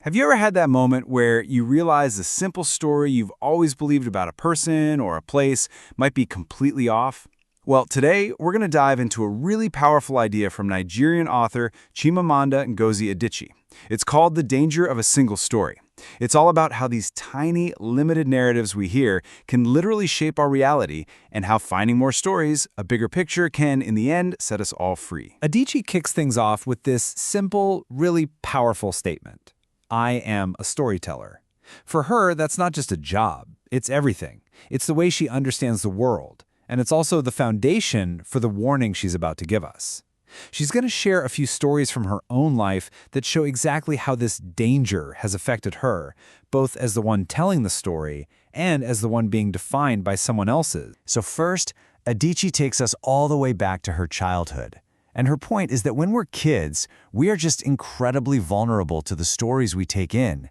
Have you ever had that moment where you realize the simple story you've always believed about a person or a place might be completely off? Well, today we're going to dive into a really powerful idea from Nigerian author Chimamanda Ngozi Adichie. It's called The Danger of a Single Story. It's all about how these tiny, limited narratives we hear can literally shape our reality and how finding more stories, a bigger picture, can, in the end, set us all free. Adichie kicks things off with this simple, really powerful statement. I am a storyteller. For her, that's not just a job. It's everything. It's the way she understands the world. And it's also the foundation for the warning she's about to give us. She's going to share a few stories from her own life that show exactly how this danger has affected her, both as the one telling the story and as the one being defined by someone else's. So first, Adichie takes us all the way back to her childhood. And her point is that when we're kids, we are just incredibly vulnerable to the stories we take in.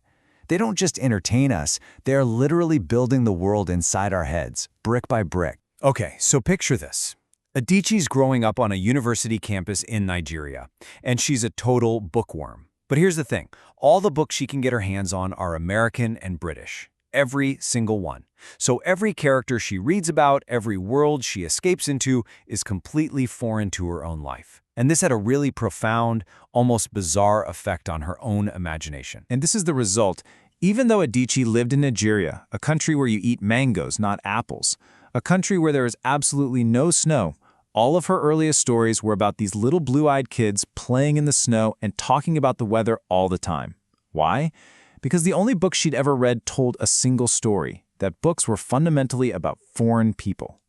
They don't just entertain us, they are literally building the world inside our heads, brick by brick. Okay, so picture this. Adichie's growing up on a university campus in Nigeria, and she's a total bookworm. But here's the thing, all the books she can get her hands on are American and British. Every single one. So every character she reads about, every world she escapes into, is completely foreign to her own life. And this had a really profound, almost bizarre effect on her own imagination. And this is the result. Even though Adichie lived in Nigeria, a country where you eat mangoes, not apples, a country where there is absolutely no snow, all of her earliest stories were about these little blue-eyed kids playing in the snow and talking about the weather all the time. Why? Because the only book she'd ever read told a single story, that books were fundamentally about foreign people.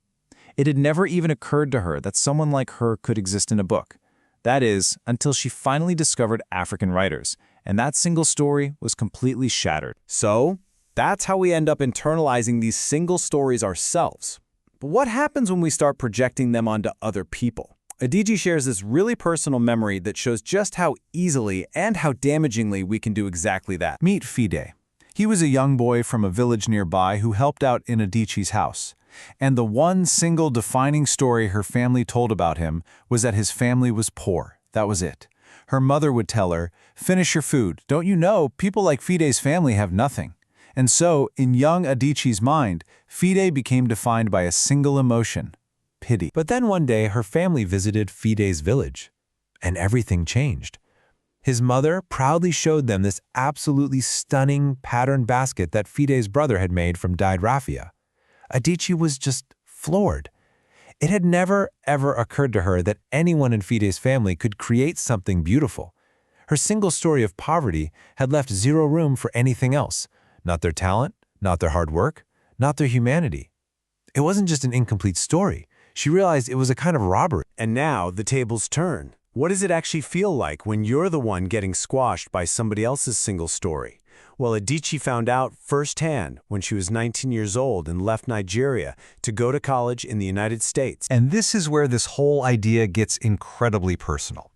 It had never even occurred to her that someone like her could exist in a book. That is, until she finally discovered African writers, and that single story was completely shattered. So, that's how we end up internalizing these single stories ourselves. But what happens when we start projecting them onto other people? Adichie shares this really personal memory that shows just how easily and how damagingly we can do exactly that. Meet Fide. He was a young boy from a village nearby who helped out in Adichie's house. And the one single defining story her family told about him was that his family was poor. That was it. Her mother would tell her, "Finish your food. Don't you know, people like Fide's family have nothing." And so, in young Adichie's mind, Fide became defined by a single emotion: pity. But then one day, her family visited Fide's village, and everything changed. His mother proudly showed them this absolutely stunning patterned basket that Fide's brother had made from dyed raffia. Adichie was just floored. It had never, ever occurred to her that anyone in Fide's family could create something beautiful. Her single story of poverty had left zero room for anything else. Not their talent, not their hard work, not their humanity. It wasn't just an incomplete story. She realized it was a kind of robbery. And now the tables turn. What does it actually feel like when you're the one getting squashed by somebody else's single story? Well, Adichie found out firsthand when she was 19 years old and left Nigeria to go to college in the United States. And this is where this whole idea gets incredibly personal.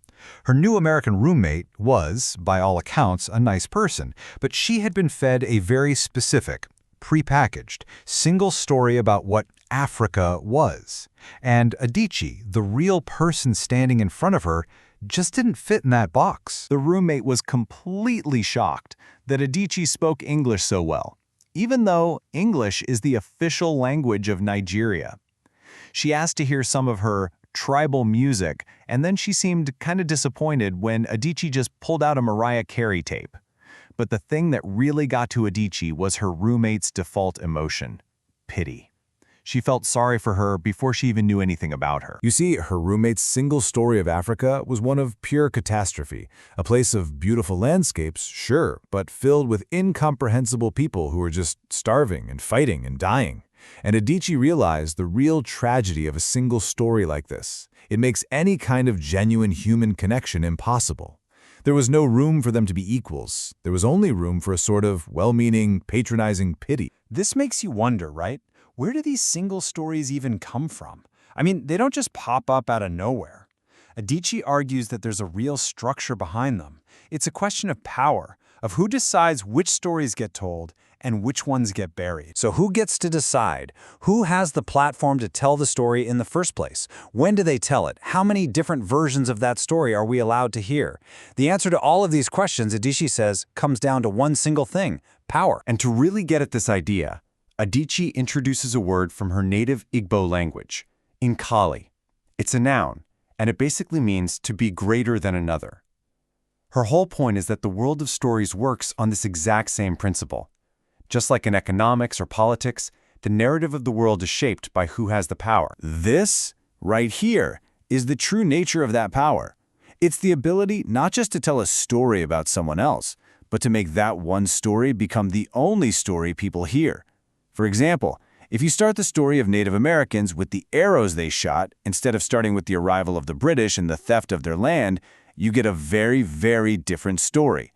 Her new American roommate was, by all accounts, a nice person, but she had been fed a very specific, prepackaged, single story about what Africa was. And Adichie, the real person standing in front of her, just didn't fit in that box. The roommate was completely shocked that Adichie spoke English so well, even though English is the official language of Nigeria. She asked to hear some of her tribal music, and then she seemed kind of disappointed when Adichie just pulled out a Mariah Carey tape. But the thing that really got to Adichie was her roommate's default emotion: pity. She felt sorry for her before she even knew anything about her. You see, her roommate's single story of Africa was one of pure catastrophe, a place of beautiful landscapes, sure, but filled with incomprehensible people who were just starving and fighting and dying. And Adichie realized the real tragedy of a single story like this. It makes any kind of genuine human connection impossible. There was no room for them to be equals. There was only room for a sort of well-meaning, patronizing pity. This makes you wonder, right? Where do these single stories even come from? I mean, they don't just pop up out of nowhere. Adichie argues that there's a real structure behind them. It's a question of power, of who decides which stories get told and which ones get buried. So who gets to decide? Who has the platform to tell the story in the first place? When do they tell it? How many different versions of that story are we allowed to hear? The answer to all of these questions, Adichie says, comes down to one single thing: power. And to really get at this idea, Adichie introduces a word from her native Igbo language, Nkali. It's a noun, and it basically means to be greater than another. Her whole point is that the world of stories works on this exact same principle. Just like in economics or politics, the narrative of the world is shaped by who has the power. This, right here, is the true nature of that power. It's the ability not just to tell a story about someone else, but to make that one story become the only story people hear. For example, if you start the story of Native Americans with the arrows they shot, instead of starting with the arrival of the British and the theft of their land, you get a very, very different story.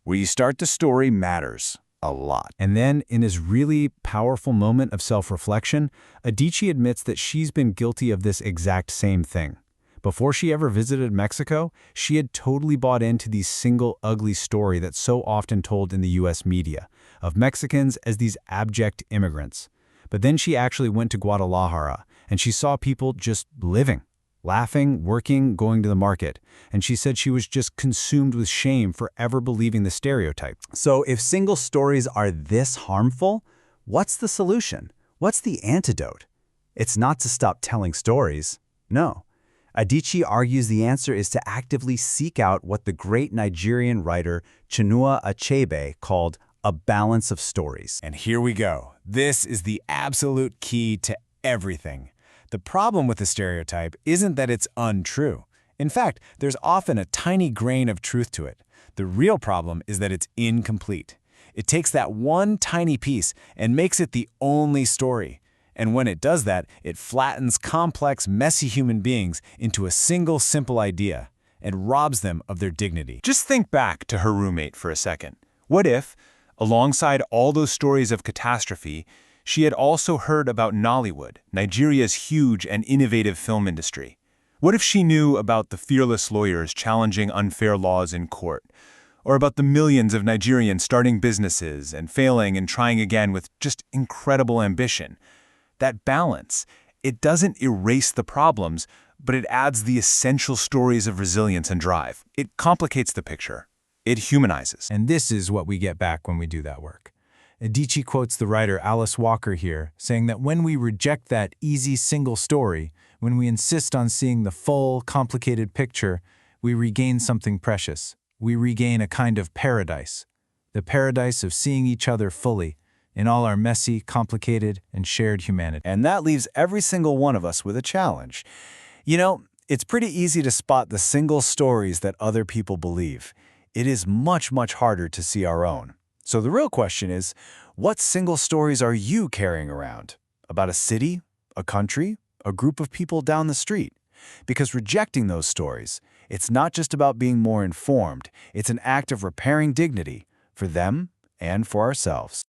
Where you start the story matters a lot. And then, in his really powerful moment of self-reflection, Adichie admits that she's been guilty of this exact same thing. Before she ever visited Mexico, she had totally bought into the single ugly story that's so often told in the US media, of Mexicans as these abject immigrants. But then she actually went to Guadalajara, and she saw people just living, laughing, working, going to the market. And she said she was just consumed with shame for ever believing the stereotype. So if single stories are this harmful, what's the solution? What's the antidote? It's not to stop telling stories. No. Adichie argues the answer is to actively seek out what the great Nigerian writer Chinua Achebe called a balance of stories. And here we go. This is the absolute key to everything. The problem with the stereotype isn't that it's untrue. In fact, there's often a tiny grain of truth to it. The real problem is that it's incomplete. It takes that one tiny piece and makes it the only story. And when it does that, it flattens complex, messy human beings into a single simple idea and robs them of their dignity. Just think back to her roommate for a second. What if, alongside all those stories of catastrophe, she had also heard about Nollywood, Nigeria's huge and innovative film industry? What if she knew about the fearless lawyers challenging unfair laws in court? Or about the millions of Nigerians starting businesses and failing and trying again with just incredible ambition? That balance, it doesn't erase the problems, but it adds the essential stories of resilience and drive. It complicates the picture. It humanizes. And this is what we get back when we do that work. Adichie quotes the writer Alice Walker here, saying that when we reject that easy single story, when we insist on seeing the full, complicated picture, we regain something precious. We regain a kind of paradise. The paradise of seeing each other fully, in all our messy, complicated, and shared humanity. And that leaves every single one of us with a challenge. You know, it's pretty easy to spot the single stories that other people believe. It is much, much harder to see our own. So the real question is, what single stories are you carrying around? About a city, a country, a group of people down the street? Because rejecting those stories, it's not just about being more informed, it's an act of repairing dignity for them and for ourselves.